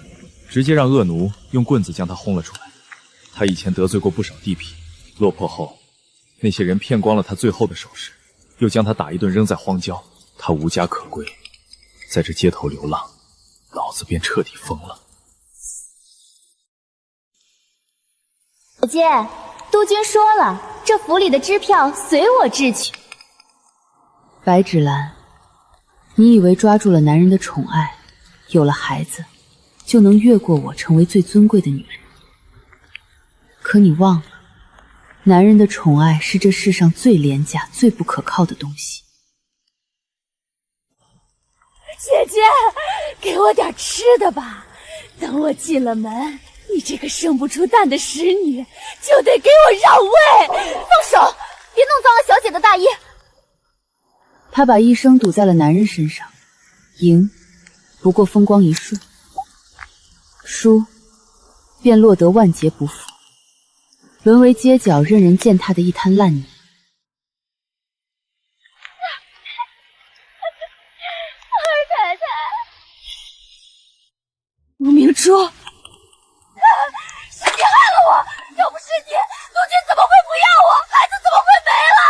S7: 直接让恶奴用棍子将他轰了出来。他以前得罪过不少地痞，落魄后，那些人骗光了他最后的首饰，又将他打一顿扔在荒郊，他无家可归，在这街头流浪，脑子便彻底疯了。
S2: 姐姐，督军说了，这府里的支票随我掷去。
S3: 白芷兰，你以为抓住了男人的宠爱，有了孩子，就能越过我成为最尊贵的女人？可你忘了，男人的宠爱是这世上最廉价、最不可靠的东西。
S6: 姐姐，给我点吃的吧，等我进了门，你这个生不出蛋的使女就得给我让位。
S2: 放手，别弄脏了小姐的大衣。
S3: 他把一生赌在了男人身上，赢不过风光一瞬，输便落得万劫不复，沦为街角任人践踏的一滩烂泥。
S6: 二太太，陆明珠，是你害了我，要不是你，督军怎么会不要我，孩子怎么会没了？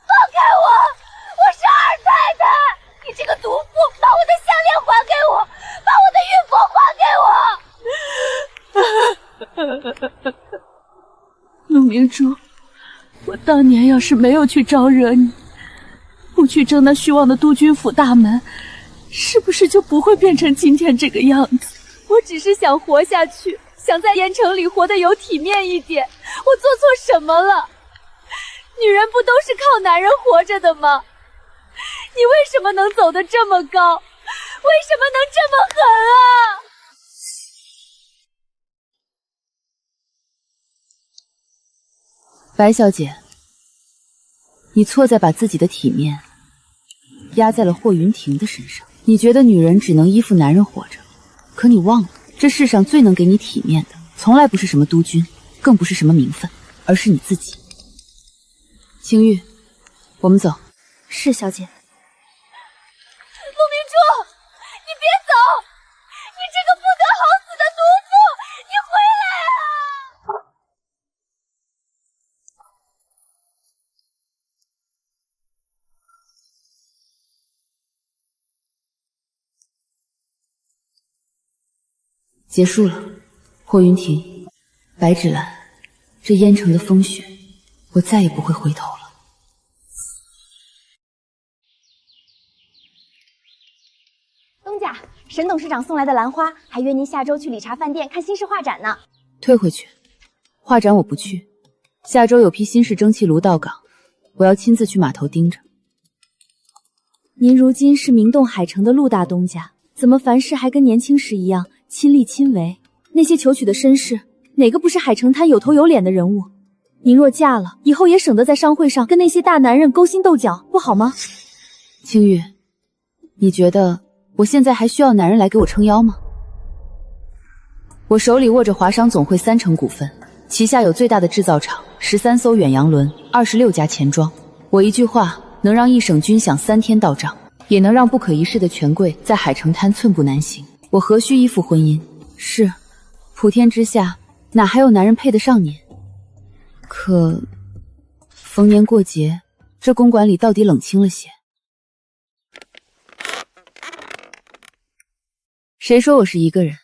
S6: 放开我！我是二太太！你这个毒妇，把我的项链还给我，把我的玉佛还给我！陆明珠，我当年要是没有去招惹你，不去争那虚妄的督军府大门，是不是就不会变成今天这个样子？我只是想活下去，想在燕城里活得有体面一点。我做错什么了？女人不都是靠男人活着的吗？你为什么能走得这么高？为什么能这么狠啊？
S3: 白小姐，你错在把自己的体面压在了霍云婷的身上。你觉得女人只能依附男人活着，可你忘了，这世上最能给你体面的，从来不是什么督军，更不是什么名分，而是你自己。青玉，我们走。
S2: 是小姐。
S6: 陆明珠，你别走！你这个不得好死的毒妇，你回来啊！
S3: 结束了，霍云婷，白芷兰，这燕城的风雪，我再也不会回头了。
S2: 东家，沈董事长送来的兰花，还约您下周去理查饭店看新式画展呢。
S3: 退回去，画展我不去。下周有批新式蒸汽炉到港，我要亲自去码头盯着。
S2: 您如今是名动海城的陆大东家，怎么凡事还跟年轻时一样亲力亲为？那些求娶的绅士，哪个不是海城滩有头有脸的人物？您若嫁了，以后也省得在商会上跟那些大男人勾心斗角，不好吗？
S3: 青玉，你觉得我现在还需要男人来给我撑腰吗？我手里握着华商总会30%股份，旗下有最大的制造厂，13艘远洋轮，26家钱庄。我一句话能让一省军饷3天到账，也能让不可一世的权贵在海城滩寸步难行。我何须依附婚姻？是，普天之下哪还有男人配得上您？可逢年过节，这公馆里到底冷清了些。谁说我是一个人？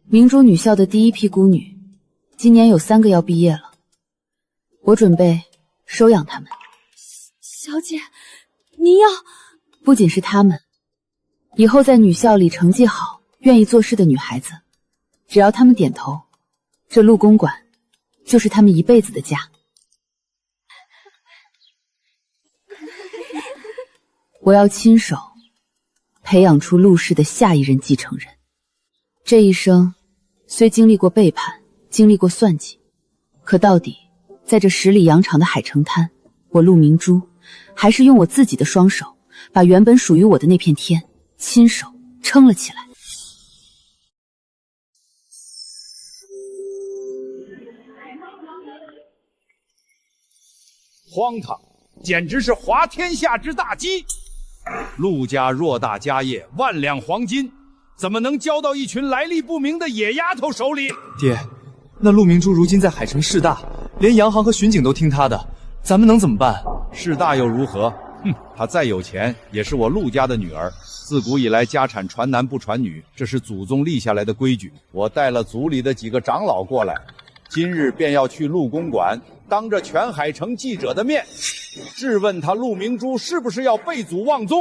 S3: 明珠女校的第一批孤女，今年有3个要毕业了，我准备收养她们。
S6: 小姐，您要……
S3: 不仅是她们，以后在女校里成绩好、愿意做事的女孩子，只要她们点头，这陆公馆就是她们一辈子的家。我要亲手培养出陆氏的下一任继承人。这一生虽经历过背叛，经历过算计，可到底在这10里洋场的海城滩，我陆明珠还是用我自己的双手，把原本属于我的那片天亲手撑了起来。
S13: 荒唐，简直是滑天下之大稽！陆家偌大家业，万两黄金，怎么能交到一群来历不明的野丫头手里？
S4: 爹，那陆明珠如今在海城势大，连洋行和巡警都听他的，咱们能怎么办？
S13: 势大又如何？哼，她再有钱，也是我陆家的女儿。自古以来，家产传男不传女，这是祖宗立下来的规矩。我带了族里的几个长老过来，今日便要去陆公馆，当着全海城记者的面，质问他陆明珠是不是要背祖忘宗。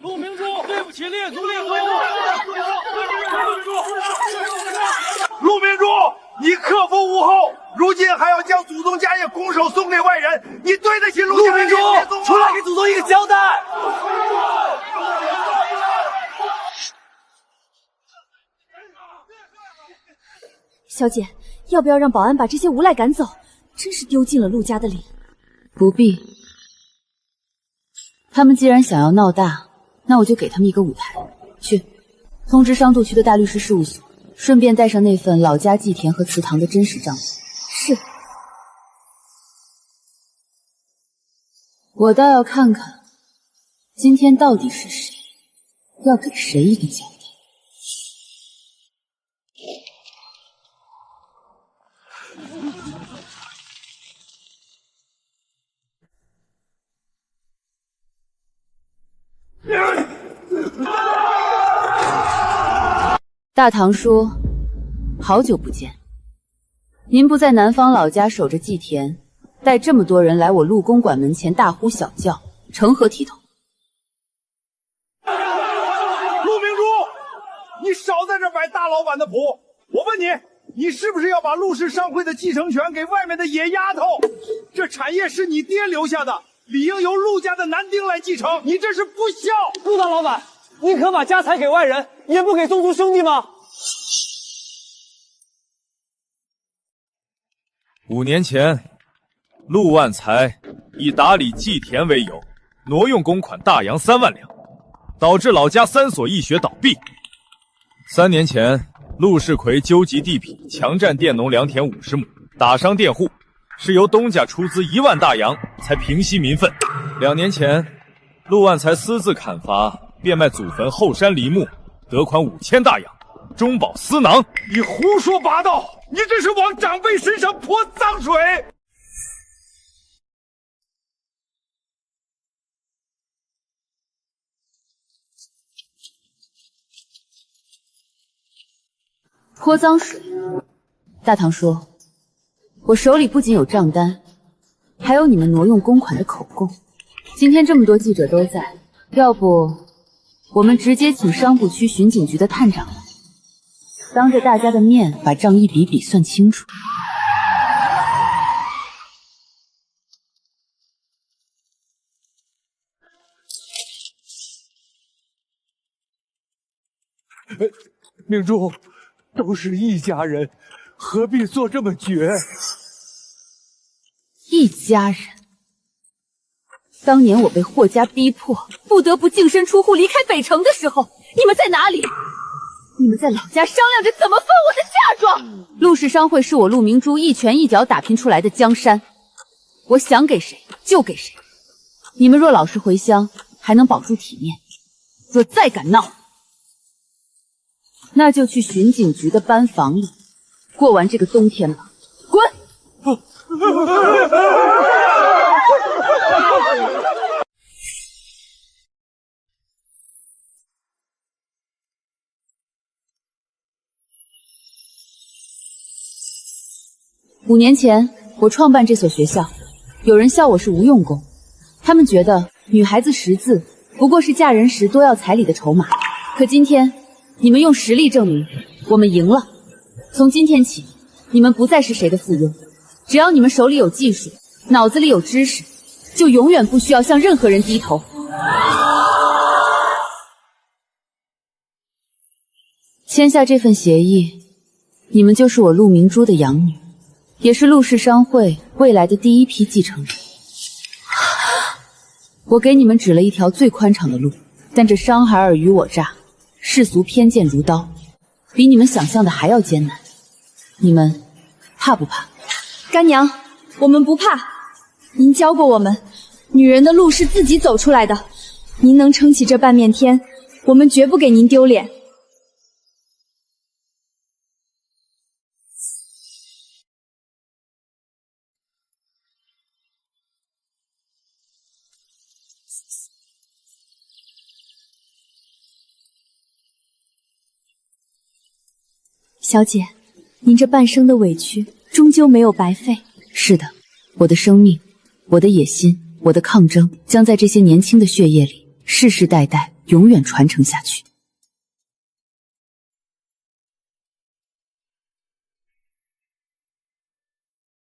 S13: 陆明珠，对不起，列祖列宗。
S1: 陆明珠，你克夫无后，如今还要将祖宗家业拱手送给外人，你对得起陆家人民吗？
S4: 出来给祖宗一个交代！
S2: 小姐，要不要让保安把这些无赖赶走？真是丢尽了陆家的脸。
S3: 不必，他们既然想要闹大，那我就给他们一个舞台。去，通知商渡区的大律师事务所，顺便带上那份老家祭田和祠堂的真实账本。
S2: 是。
S3: 我倒要看看，今天到底是谁要给谁一个交代。大堂说：“好久不见，您不在南方老家守着祭田，带这么多人来我陆公馆门前大呼小叫，成何体统？”
S1: 陆明珠，
S13: 少在这摆大老板的谱！我问你，你是不是要把陆氏商会的继承权给外面的野丫头？这产业是你爹留下的，理应由陆家的男丁来继承，你这是不孝！
S14: 陆大老板，你可把家财给外人，也不给宗族兄弟吗
S7: ？5年前，陆万才以打理祭田为由，挪用公款大洋3万两，导致老家3所义学倒闭。3年前，陆世奎纠集地痞，强占佃农良田50亩，打伤佃户，是由东家出资1万大洋才平息民愤。2年前，陆万才私自砍伐，变卖祖坟后山梨木，得款5000大洋，中饱私囊。
S13: 你胡说八道！你这是往长辈身上泼脏水！
S3: 泼脏水。大堂说，我手里不仅有账单，还有你们挪用公款的口供。今天这么多记者都在，要不我们直接请商埠区巡警局的探长来，当着大家的面把账一笔笔算清楚。
S1: 明珠，都是一家人，何必做这么绝？
S3: 一家人。当年我被霍家逼迫，不得不净身出户离开北城的时候，你们在哪里？你们在老家商量着怎么分我的嫁妆。陆氏商会是我陆明珠一拳一脚打拼出来的江山，我想给谁就给谁。你们若老实回乡，还能保住体面；若再敢闹，那就去巡警局的班房里过完这个冬天吧。滚！5年前，我创办这所学校，有人笑我是无用功，他们觉得女孩子识字不过是嫁人时多要彩礼的筹码。可今天，你们用实力证明我们赢了。从今天起，你们不再是谁的附庸，只要你们手里有技术，脑子里有知识，就永远不需要向任何人低头。签下这份协议，你们就是我陆明珠的养女，也是陆氏商会未来的第一批继承人。我给你们指了一条最宽敞的路，但这伤孩尔虞我诈，世俗偏见如刀，比你们想象的还要艰难。你们怕不怕？
S2: 干娘，我们不怕。您教过我们，女人的路是自己走出来的。您能撑起这半面天，我们绝不给您丢脸。小姐，您这半生的委屈终究没有白费。
S3: 是的，我的生命，我的野心，我的抗争，将在这些年轻的血液里世世代代永远传承下去。